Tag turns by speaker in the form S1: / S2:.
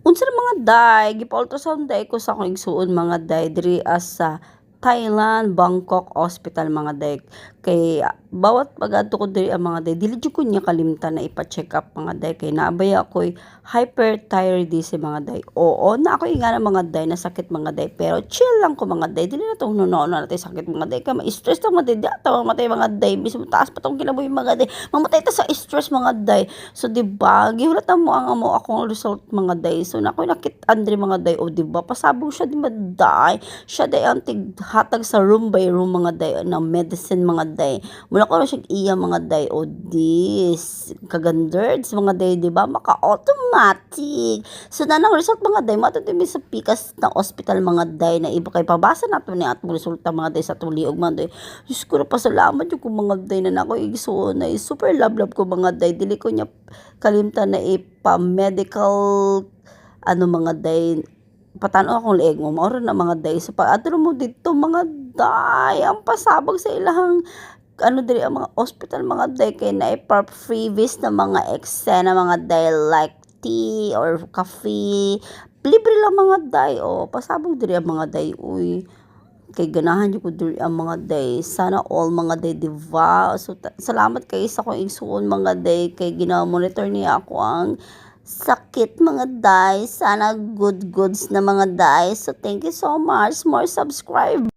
S1: Unsa na mga day, gipa-ultrasound day ko sa akong igsuon mga day diri sa Thailand, Bangkok Hospital mga day. Kay bawat pag-adto ko diri ang mga day, dili jud ko niya kalimtan na ipa-check up mga day kay naabay ako'y hyperthyroidism mga day. Oo, na ako nga mga day na sakit mga day, pero chill lang ko mga day. Dili na tong nuno na natin sakit mga day. Kay ma-stress ta mga day, di ata mamatay mga day. Bismo taas pa tong kinabuhi mga day. Mamatay ta sa stress mga day. So, di ba, gihulatan mo ang amo akong result mga day. So, nakoy nakit Andre mga day, o di ba, pasabog siya di ba day. Siya day ang tighatag sa room by room mga day, na medicine mga day. Mula ko na siya iya mga day, o dis, kagandards mga day, di ba, maka-automatic. So, nanang result mga day, matutumi sa pikas na hospital mga day, na iba kay pabasa na to ni atong resulta mga day sa tuliog mga day. Diyos ko na pasalamat yung kung mga day na ako igsuon na super love ko mga day. Dili ko niya kalimtan na ipa-medical ano mga day. Patanaw akong leeg mo. Mauro na mga day. So pag atro mo dito mga day. Ang pasabog sa ilahang ano diri ang mga hospital mga day. Kay na ipa-freebies na mga eksena mga day like tea or coffee. Libre lang mga day. O pasabog diri ang mga day. Uy, kay ganahan yung ko diri ang mga day. Sana all mga day, diba? So, salamat kay sa kong igsuon mga day. Kay gina-monitor niya ako ang sakit mga day. Sana good goods na mga day. So, thank you so much. More subscribe.